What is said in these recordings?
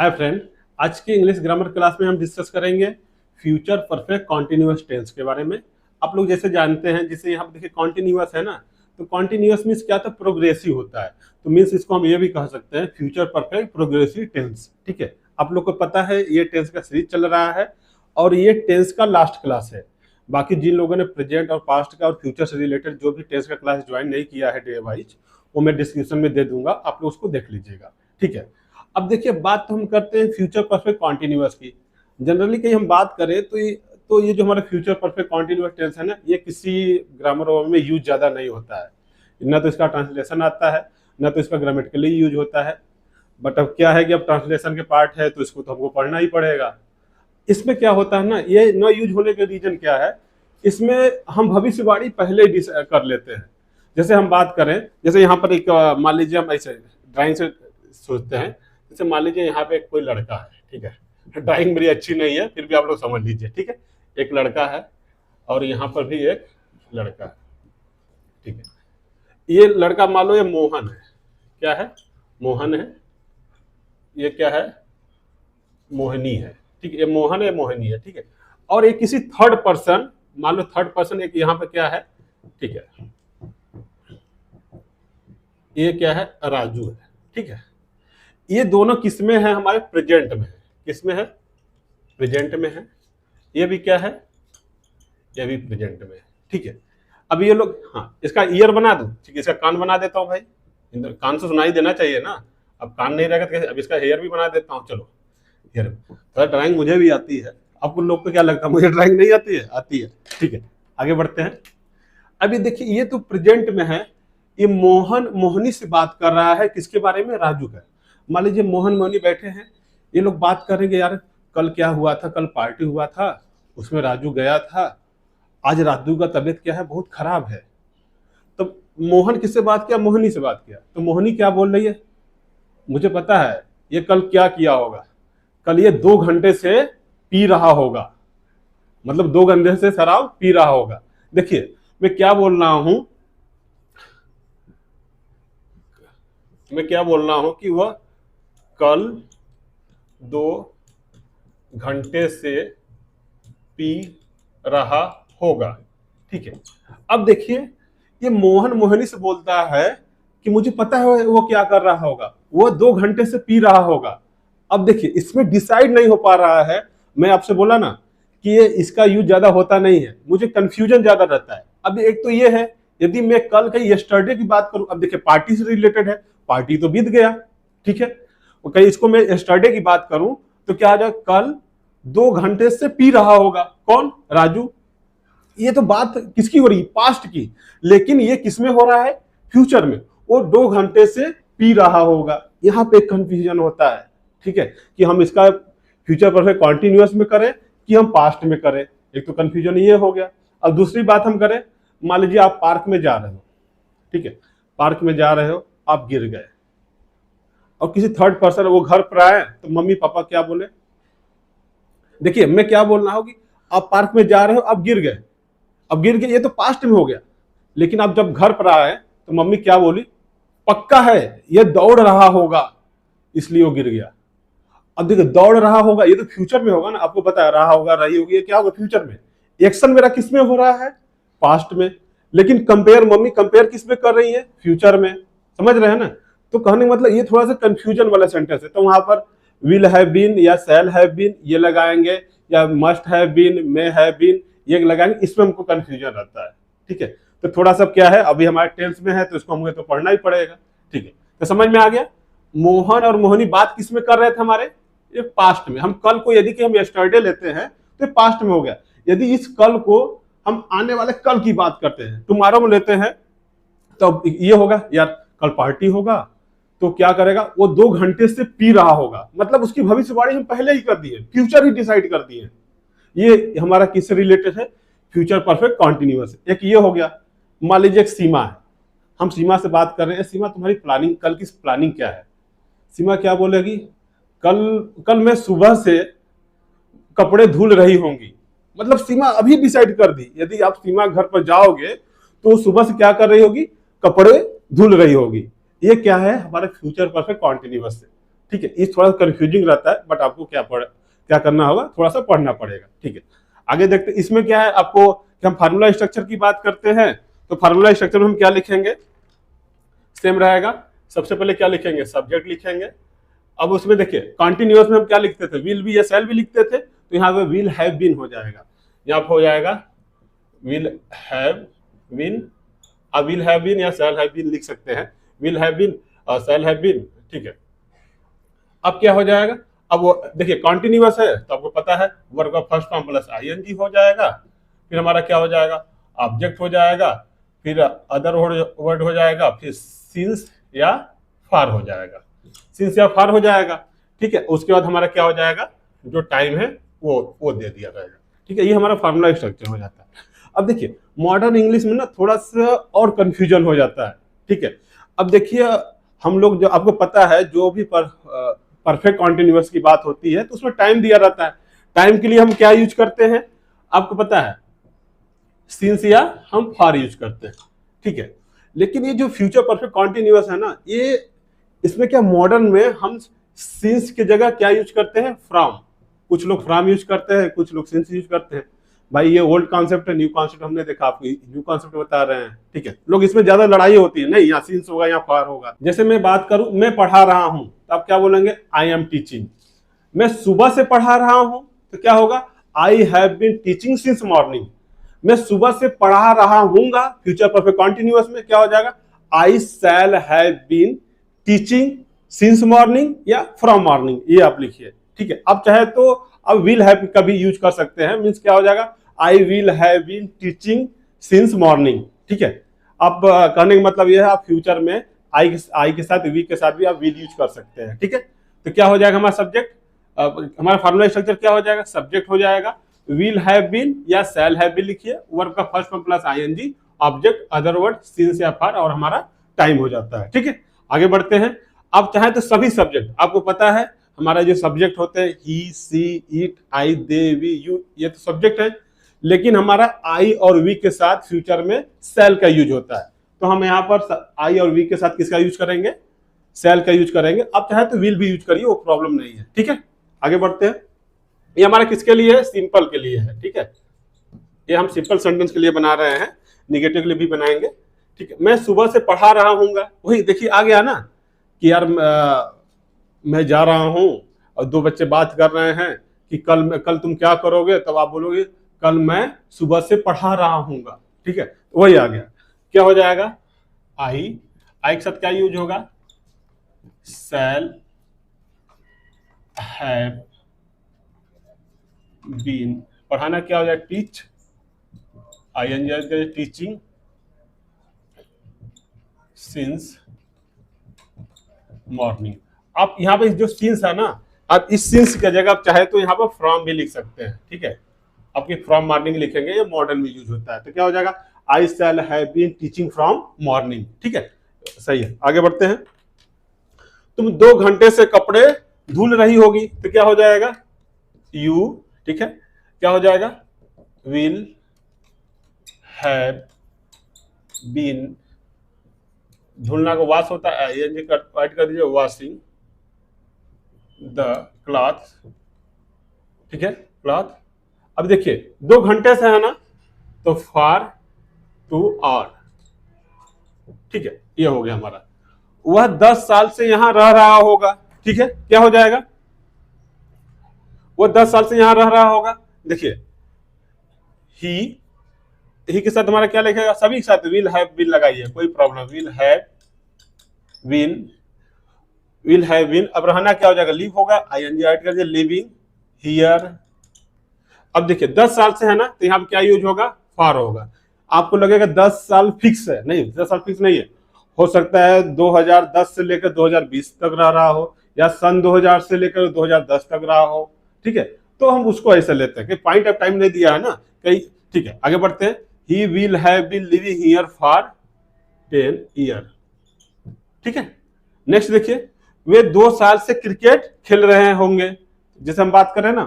Hi friend, आज की English grammar class में हम डिस्कस करेंगे फ्यूचर परफेक्ट कॉन्टिन्यूअस टेंस के बारे में। आप लोग जैसे जानते हैं, जैसे यहाँ पे देखिए कॉन्टिन्यूअस है ना, तो कॉन्टिन्यूअस मीन्स क्या था, प्रोग्रेसिव होता है। तो मीन्स इसको हम ये भी कह सकते हैं फ्यूचर परफेक्ट प्रोग्रेसिव टेंस। ठीक है, आप लोग को पता है ये टेंस का सीरीज चल रहा है और ये टेंस का लास्ट क्लास है। बाकी जिन लोगों ने प्रेजेंट और पास्ट का और फ्यूचर से रिलेटेड जो भी टेंस का क्लास ज्वाइन नहीं किया है डे वाइज, वो मैं डिस्क्रिप्शन में दे दूंगा, आप लोग उसको देख लीजिएगा। ठीक है, अब देखिए बात तो हम करते हैं फ्यूचर परफेक्ट कॉन्टिन्यूअस की। जनरली कहीं हम बात करें तो ये जो हमारा फ्यूचर परफेक्ट कॉन्टिन्यूअस टेंस है ना, ये किसी ग्रामर में यूज ज़्यादा नहीं होता है। ना तो इसका ट्रांसलेशन आता है, ना तो इसका ग्रामेटिकली यूज होता है। बट अब क्या है कि अब ट्रांसलेशन के पार्ट है तो इसको तो हमको पढ़ना ही पड़ेगा। इसमें क्या होता है ना, ये न यूज होने का रीजन क्या है, इसमें हम भविष्यवाणी पहले ही कर लेते हैं। जैसे हम बात करें, जैसे यहाँ पर एक मान लीजिए हम ऐसे ड्राइंग से सोचते हैं। जैसे मान लीजिए यहाँ पे कोई लड़का है, ठीक है, ड्राइंग मेरी अच्छी नहीं है फिर भी आप लोग समझ लीजिए। ठीक है, एक लड़का है और यहाँ पर भी एक लड़का है। ठीक है, ये लड़का मान लो ये मोहन है। क्या है? मोहन है। ये क्या है? मोहिनी है। ठीक है, ये मोहन है, मोहिनी है। ठीक है, और एक किसी थर्ड पर्सन, मान लो थर्ड पर्सन एक यहाँ पे क्या है, ठीक है, ये क्या है? राजू है। ठीक है, ये दोनों किसमें है? हमारे प्रेजेंट में है। किसमें है? प्रेजेंट में है। ये भी क्या है? ये भी प्रेजेंट में है। ठीक है, अब ये लोग, हाँ इसका ईयर बना दूं, ठीक है, इसका कान बना देता हूँ भाई, कान से सुनाई देना चाहिए ना। अब कान नहीं रहेगा तो कैसे? अब इसका हेयर भी बना देता हूँ। चलो हेयर, थोड़ा ड्राइंग मुझे भी आती है। आप उन लोग को क्या लगता है मुझे ड्राइंग नहीं आती है? आती है। ठीक है, आगे बढ़ते हैं। अभी देखिए ये तो प्रेजेंट में है, ये मोहन मोहनी से बात कर रहा है। किसके बारे में? राजू का। मान लीजिए मोहन मोहनी बैठे हैं, ये लोग बात करेंगे, यार कल क्या हुआ था, कल पार्टी हुआ था, उसमें राजू गया था, आज राजू का तबीयत क्या है, बहुत खराब है। तो मोहन किससे बात किया? मोहनी से बात किया। तो मोहनी क्या बोल रही है? मुझे पता है ये कल क्या किया होगा, कल ये 2 घंटे से पी रहा होगा, मतलब 2 घंटे से शराब पी रहा होगा। देखिए मैं क्या बोल रहा हूं, मैं क्या बोल रहा हूं कि वह कल 2 घंटे से पी रहा होगा। ठीक है, अब देखिए ये मोहन मोहनी से बोलता है कि मुझे पता है वो क्या कर रहा होगा, वो 2 घंटे से पी रहा होगा। अब देखिए इसमें डिसाइड नहीं हो पा रहा है। मैं आपसे बोला ना कि ये इसका यूज ज्यादा होता नहीं है, मुझे कंफ्यूजन ज्यादा रहता है। अब एक तो ये है, यदि मैं कल के यस्टरडे की बात करूं, अब देखिए पार्टी से रिलेटेड है, पार्टी तो बीत गया। ठीक है, कहीं इसको मैं यस्टरडे की बात करूं तो क्या आ जाए, कल 2 घंटे से पी रहा होगा। कौन? राजू। ये तो बात किसकी हो रही है? पास्ट की। लेकिन ये किसमें हो रहा है? फ्यूचर में। वो 2 घंटे से पी रहा होगा। यहां पे कंफ्यूजन होता है। ठीक है, कि हम इसका फ्यूचर परफेक्ट कॉन्टिन्यूअस में करें कि हम पास्ट में करें। एक तो कंफ्यूजन ये हो गया। अब दूसरी बात हम करें, मान लीजिए आप पार्क में जा रहे हो। ठीक है, पार्क में जा रहे हो, आप गिर गए और किसी थर्ड पर्सन वो घर पर आए तो मम्मी पापा क्या बोले? देखिए मैं क्या बोल रहा हूं कि आप पार्क में जा रहे हो, आप गिर गए। अब गिर गए ये तो पास्ट में हो गया, लेकिन आप जब घर पर आए तो मम्मी क्या बोली? पक्का है ये दौड़ रहा होगा इसलिए वो गिर गया। अब देखिए दौड़ रहा होगा, ये तो फ्यूचर में होगा ना, आपको पता है रहा होगा, रही होगी, ये क्या होगा? फ्यूचर में। एक्शन मेरा किस में हो रहा है? पास्ट में। लेकिन कंपेयर, मम्मी कंपेयर किस में कर रही है? फ्यूचर में। समझ रहे हैं ना? तो कहने का मतलब ये थोड़ा सा कंफ्यूजन वाला सेंटेंस है। तो वहां पर विल हैव बीन या शैल हैव बीन ये लगाएंगे, या must have been, may have been ये लगाएंगे, इसमें हमको कंफ्यूजन रहता है। ठीक है, तो थोड़ा सा क्या है, अभी हमारे टेंस में है तो इसको हमें तो पढ़ना ही पड़ेगा। ठीक है, तो समझ में आ गया। मोहन और मोहनी बात किस में कर रहे थे हमारे? ये पास्ट में। हम कल को यदि कि हम यस्टरडे लेते हैं तो पास्ट में हो गया। यदि इस कल को हम आने वाले कल की बात करते हैं, टुमारो में लेते हैं, तो ये होगा यार कल पार्टी होगा, तो क्या करेगा? वो 2 घंटे से पी रहा होगा, मतलब उसकी भविष्यवाणी हम पहले ही कर दी है, फ्यूचर ही डिसाइड कर दिए। ये हमारा किससे रिलेटेड है? Future perfect continuous. एक ये हो गया। मान लीजिए एक सीमा है, हम सीमा से बात कर रहे हैं, सीमा तुम्हारी प्लानिंग, कल की प्लानिंग क्या है? सीमा क्या बोलेगी? कल मैं सुबह से कपड़े धुल रही होंगी, मतलब सीमा अभी डिसाइड कर दी। यदि आप सीमा घर पर जाओगे तो सुबह से क्या कर रही होगी? कपड़े धुल रही होगी। ये क्या है? हमारे फ्यूचर परफेक्ट कॉन्टिन्यूअस से। ठीक है, इस थोड़ा कंफ्यूजिंग रहता है, बट आपको क्या करना होगा, थोड़ा सा पढ़ना पड़ेगा। ठीक है, आगे देखते हैं इसमें क्या है। आपको हम फार्मूला स्ट्रक्चर की बात करते हैं, तो फार्मूला स्ट्रक्चर में हम क्या लिखेंगे, सेम रहेगा। सबसे पहले क्या लिखेंगे, सब्जेक्ट लिखेंगे। अब उसमें देखिए कॉन्टिन्यूअस में हम क्या लिखते थे, विल बी या शैल बी लिखते थे, तो यहाँ पे विल हैव बीन हो जाएगा, यहाँ पे हो जाएगा विल हैव बीन। अब विल हैव बीन या शैल हैव बीन लिख सकते हैं, विल हैव बीन और शैल हैव बीन। ठीक है, अब क्या हो जाएगा, अब वो देखिए कॉन्टिन्यूअस है तो आपको पता है वर्ब का फर्स्ट फॉर्म प्लस आईएनजी हो जाएगा, फिर हमारा क्या हो जाएगा, ऑब्जेक्ट हो जाएगा, फिर अदर वर्ड हो जाएगा, फिर सिंस या फार हो जाएगा, सिंस या फार हो जाएगा। ठीक है, उसके बाद हमारा क्या हो जाएगा, जो टाइम है वो दे दिया जाएगा। ठीक है, ये हमारा फार्मूला स्ट्रक्चर हो जाता है। अब देखिए मॉडर्न इंग्लिश में ना थोड़ा सा और कंफ्यूजन हो जाता है। ठीक है, अब देखिए हम लोग, जो आपको पता है जो भी परफेक्ट कॉन्टिन्यूअस की बात होती है तो उसमें टाइम दिया रहता है। टाइम के लिए हम क्या यूज करते हैं, आपको पता है, सिंस या हम फार यूज करते हैं। ठीक है, लेकिन ये जो फ्यूचर परफेक्ट कॉन्टिन्यूअस है ना, ये इसमें क्या मॉडर्न में हम सिंस की जगह क्या यूज करते हैं, फ्रॉम। कुछ लोग फ्रॉम यूज करते हैं, कुछ लोग सिंस यूज करते हैं। भाई ये ओल्ड कॉन्सेप्ट है, न्यू कॉन्सेप्ट हमने देखा, आपको न्यू कॉन्सेप्ट बता रहे हैं। ठीक है, लोग इसमें ज्यादा लड़ाई होती है, नहीं यहाँ सिंस होगा या फार होगा। जैसे मैं बात करूं, मैं पढ़ा रहा हूं तो आप क्या बोलेंगे, आई एम टीचिंग। मैं सुबह से पढ़ा रहा हूं तो क्या होगा, I have been teaching since morning. मैं सुबह से पढ़ा रहा हूंगा, फ्यूचर परफेक्ट कॉन्टिन्यूअस में क्या हो जाएगा, I shall have been teaching since morning या फ्रॉम मॉर्निंग, ये आप लिखिए। ठीक है, अब चाहे तो अब विल हैव का भी यूज कर सकते हैं, मींस क्या हो जाएगा, I will have been teaching since morning. ठीक है, अब कहने का मतलब यह है आप फ्यूचर में आई के साथ वी के साथ भी आप विल यूज कर सकते हैं। ठीक है, तो क्या हो जाएगा हमारा सब्जेक्ट, हमारा फार्मूला स्ट्रक्चर क्या हो जाएगा, सब्जेक्ट हो जाएगा, विल हैव बीन या शैल हैव बीन लिखिए, वर्ब का first form plus ING, object other word since या फार, और हमारा टाइम हो जाता है। ठीक है, आगे बढ़ते हैं। अब चाहे तो सभी सब्जेक्ट, आपको पता है हमारा जो सब्जेक्ट होते हैं, he she it I they we you, ये तो सब्जेक्ट है, लेकिन हमारा आई और वी के साथ फ्यूचर में शैल का यूज होता है, तो हम यहाँ पर आई और वी के साथ किसका यूज करेंगे, शैल का यूज करेंगे। अब चाहे तो विल भी यूज करिए, वो प्रॉब्लम नहीं है। ठीक है, आगे बढ़ते हैं। ये हमारा किसके लिए है, सिंपल के लिए है। ठीक है, ये हम सिंपल सेंटेंस के लिए बना रहे हैं, निगेटिव के लिए भी बनाएंगे। ठीक है, मैं सुबह से पढ़ा रहा हूँगा, वही देखिए आ गया ना कि यार मैं जा रहा हूँ और दो बच्चे बात कर रहे हैं कि कल तुम क्या करोगे, तब आप बोलोगे कल मैं सुबह से पढ़ा रहा हूँगा। ठीक है, वही आ गया, क्या हो जाएगा, आई के साथ क्या यूज होगा, शैल हैव बीन, पढ़ाना क्या हो जाएगा, teach, ING teaching since morning. आप यहाँ पे जो सिंस है ना, आप इस सिंस की जगह आप चाहे तो यहाँ पर फ्रॉम भी लिख सकते हैं। ठीक है, आपकी फ्रॉम मॉर्निंग लिखेंगे, ये मॉडर्न में यूज होता है, तो क्या हो जाएगा, I shall have been teaching from morning. ठीक है, सही है, आगे बढ़ते हैं। तुम 2 घंटे से कपड़े धुल रही होगी, तो क्या हो जाएगा, यू। ठीक है, क्या हो जाएगा, विल हैव बीन, धुलना को वॉश होता है, ये ऐड कर दीजिए, वॉशिंग द क्लॉथ। ठीक है, क्लॉथ। अब देखिए 2 घंटे से है ना, तो फॉर 2 आवर। ठीक है, ये हो गया हमारा। वह 10 साल से यहां रह रहा होगा। ठीक है, क्या हो जाएगा, वह 10 साल से यहां रह रहा होगा। देखिए ही के साथ हमारा क्या लिखेगा, सभी के साथ विल हैव बीन लगाइए, कोई प्रॉब्लम, विल हैव बीन। अब रहना क्या हो जाएगा, लिव होगा, आईएनजी ऐड कर दिया, लिविंग हियर। अब देखिए 10 साल से है ना, तो यहाँ पे क्या यूज होगा, फॉर होगा। आपको लगेगा 10 साल फिक्स है, नहीं 10 साल फिक्स नहीं है, हो सकता है 2010 से लेकर 2020 तक रह रहा हो, या सन 2000 से लेकर 2010 तक रहा हो। ठीक है, तो हम उसको ऐसे लेते हैं कि पॉइंट ऑफ टाइम नहीं दिया है ना कहीं। ठीक है, आगे बढ़ते हैं। He will have been living here for 10 year. ठीक है, नेक्स्ट देखिए, वे 2 साल से क्रिकेट खेल रहे होंगे। जैसे हम बात कर रहे हैं ना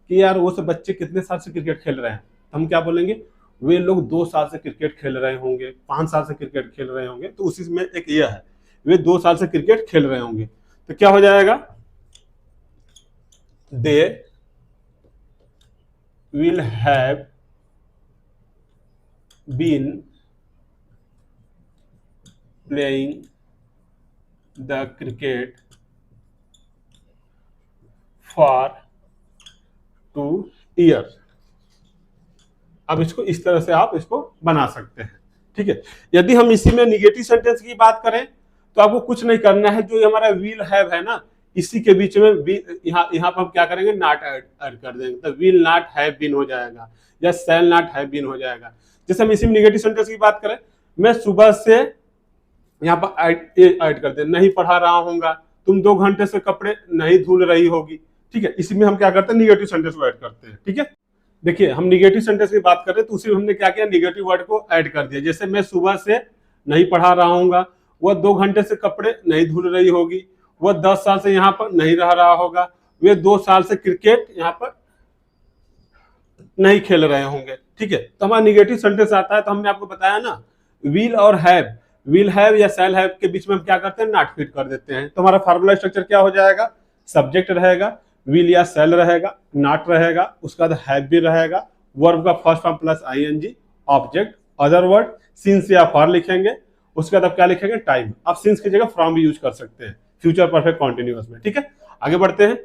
कि यार वो सब बच्चे कितने साल से क्रिकेट खेल रहे हैं, हम क्या बोलेंगे, वे लोग 2 साल से क्रिकेट खेल रहे होंगे, 5 साल से क्रिकेट खेल रहे होंगे, तो उसी में एक यह है, वे 2 साल से क्रिकेट खेल रहे होंगे, तो क्या हो जाएगा, they will have been playing the cricket for 2 years। अब इसको इस तरह से आप इसको बना सकते हैं, ठीक है। यदि हम इसी में निगेटिव सेंटेंस की बात करें तो आपको कुछ नहीं करना है, जो हमारा विल हैव है ना, इसी के बीच में यहाँ पर हम क्या करेंगे, नॉट ऐड कर देंगे, तो विल नॉट हैव बीन हो जाएगा या शैल नॉट हैव बीन हो जाएगा। जैसे हम इसी में निगेटिव सेंटेंस की बात करें, मैं सुबह से यहाँ पर ऐड कर दे, नहीं पढ़ा रहा हूँगा, तुम 2 घंटे से कपड़े नहीं धुल रही होगी, ठीक है। इसी में हम क्या करते हैं, निगेटिव सेंटेंस को ऐड करते हैं, ठीक है। देखिए हम निगेटिव सेंटेंस की बात कर रहे हैं तो उसी में हमने क्या किया, निगेटिव वर्ड को ऐड कर दिया। जैसे मैं सुबह से नहीं पढ़ा रहा हूँगा, वह 2 घंटे से कपड़े नहीं धुल रही होगी, वह 10 साल से यहाँ पर नहीं रह रहा होगा, वे 2 साल से क्रिकेट यहाँ पर नहीं खेल रहे होंगे, ठीक है। तो हमारा निगेटिव सेंटेंस आता है तो हमने आपको बताया ना, विल और हैव, विल हैव या शैल हैव के बीच में हम क्या करते हैं, नॉट फिट कर देते हैं। तो हमारा फार्मूला स्ट्रक्चर क्या हो जाएगा, सब्जेक्ट रहेगा, विल या शैल रहेगा, नॉट रहेगा, उसके बाद हैव भी रहेगा, वर्ब का first form plus ING, object, other word, since या फॉर लिखेंगे, उसके बाद आप क्या लिखेंगे, टाइम। आप सिंस की जगह फ्रॉम भी यूज कर सकते हैं फ्यूचर परफेक्ट कॉन्टिन्यूअस में, ठीक है। आगे बढ़ते हैं,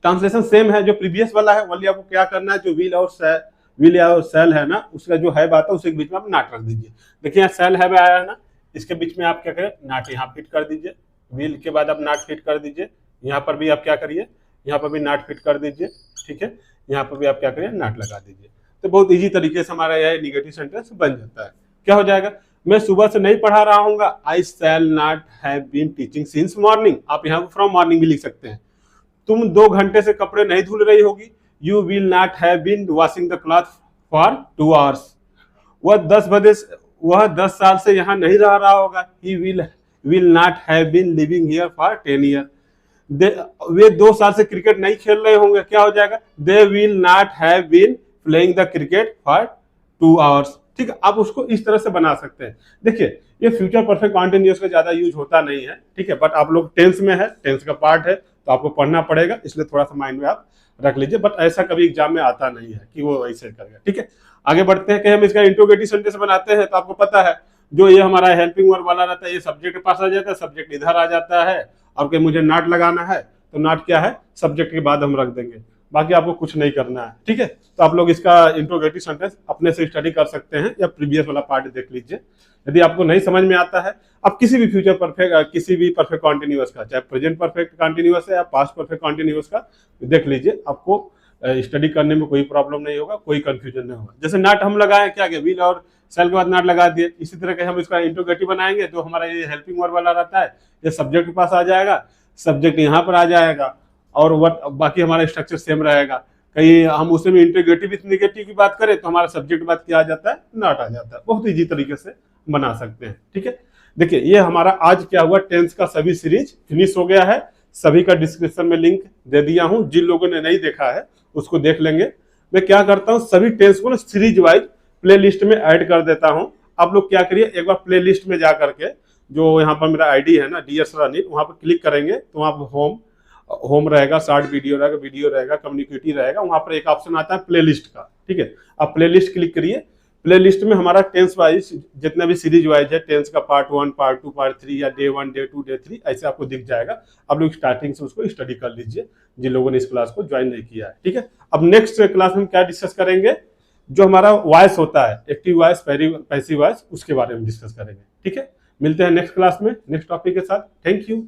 ट्रांसलेशन सेम है जो प्रीवियस वाला है, वही आपको क्या करना है, जो विल या सेल है ना, उसका जो हैव आता है उसके बीच में आप नॉट रख दीजिए। देखिए यहाँ सेल हैव आया है ना, इसके बीच में आप क्या करें, नॉट यहाँ फिट कर दीजिए, विल के बाद आप नॉट फिट कर दीजिए, यहाँ पर भी आप क्या करिए, यहाँ पर भी नॉट फिट कर दीजिए, ठीक है। यहाँ पर भी आप क्या करिए, नॉट लगा दीजिए। तो बहुत इजी तरीके से हमारा यह निगेटिव सेंटेंस बन जाता है। क्या हो जाएगा, मैं सुबह से नहीं पढ़ा रहा हूँ, I shall not have been teaching since morning, आप यहाँ पर फ्रॉम मॉर्निंग भी लिख सकते हैं। तुम 2 घंटे से कपड़े नहीं धुल रही होगी, you will not have been washing the cloth for 2 hours। वह 10 साल से यहाँ नहीं रह रहा होगा, he will not have been living here for 10 years। वे 2 साल से क्रिकेट नहीं खेल रहे होंगे, क्या हो जाएगा, they will not have been playing the cricket for 2 hours, ठीक है। आप उसको इस तरह से बना सकते हैं। देखिए ये फ्यूचर परफेक्ट कॉन्टिन्यूअस का ज्यादा यूज होता नहीं है, ठीक है, बट आप लोग टेंस में है, टेंस का पार्ट है तो आपको पढ़ना पड़ेगा, इसलिए थोड़ा सा माइंड में आप रख लीजिए, बट ऐसा कभी एग्जाम में आता नहीं है कि वो ऐसे करेगा, ठीक है। आगे बढ़ते हैं कि हम इसका इंट्रोगेटिव सेंटेंस बनाते हैं, तो आपको पता है जो ये हमारा हेल्पिंग वर्ब वाला रहता है, ये सब्जेक्ट के पास आ जाता है, सब्जेक्ट इधर आ जाता है, और कि मुझे नॉट लगाना है तो नॉट क्या है, सब्जेक्ट के बाद हम रख देंगे, बाकी आपको कुछ नहीं करना है, ठीक है। तो आप लोग इसका इंट्रोगेटिव सेंटेंस अपने से स्टडी कर सकते हैं या प्रीवियस वाला पार्ट देख लीजिए। यदि आपको नहीं समझ में आता है, आप किसी भी फ्यूचर परफेक्ट, किसी भी परफेक्ट कॉन्टिन्यूअस का, चाहे प्रेजेंट परफेक्ट कॉन्टिन्यूअस है या पास्ट परफेक्ट कॉन्टिन्यूअस का, देख लीजिए, आपको स्टडी करने में कोई प्रॉब्लम नहीं होगा, कोई कंफ्यूजन नहीं होगा। जैसे नॉट हम लगाए, क्या विल और सेल के बाद नॉट लगा दिए, इसी तरह के हम इसका इंट्रोगेटिव बनाएंगे तो हमारा ये हेल्पिंग वर्ब वाला रहता है, ये सब्जेक्ट के पास आ जाएगा, सब्जेक्ट यहाँ पर आ जाएगा, और बाकी हमारा स्ट्रक्चर सेम रहेगा। कहीं हम उसमें भी इंट्रोगेटिव विथ नेगेटिव की बात करें तो हमारा सब्जेक्ट बात क्या आ जाता है, नॉट आ जाता है। बहुत इजी तरीके से बना सकते हैं, ठीक है। देखिए ये हमारा आज क्या हुआ, टेंस का सभी सीरीज फिनिश हो गया है, सभी का डिस्क्रिप्शन में लिंक दे दिया हूं, जिन लोगों ने नहीं देखा है उसको देख लेंगे। मैं क्या करता हूं, सभी टेंस को ना सीरीज वाइज प्ले लिस्ट में ऐड कर देता हूं। आप लोग क्या करिए, एक बार प्ले लिस्ट में जा करके, जो यहाँ पर मेरा आईडी है ना, डियर सर अनिल, वहां पर क्लिक करेंगे तो वहां पर होम रहेगा, शॉर्ट वीडियो रहेगा, कम्युनिकेटी रहेगा, वहां पर एक ऑप्शन आता है प्लेलिस्ट का, ठीक है। आप प्लेलिस्ट क्लिक करिए, प्लेलिस्ट में हमारा टेंस वाइज जितना भी सीरीज वाइज है, टेंस का पार्ट 1, पार्ट 2, पार्ट 3 या डे 1, डे 2, डे 3 ऐसे आपको दिख जाएगा। आप लोग स्टार्टिंग से उसको स्टडी कर लीजिए जिन लोगों ने इस क्लास को ज्वाइन नहीं किया है, ठीक है। अब नेक्स्ट क्लास में क्या डिस्कस करेंगे, जो हमारा वॉइस होता है, एक्टिव वॉइस, पैसिव वॉइस, उसके बारे में डिस्कस करेंगे, ठीक है। मिलते हैं नेक्स्ट क्लास में नेक्स्ट टॉपिक के साथ। Thank you.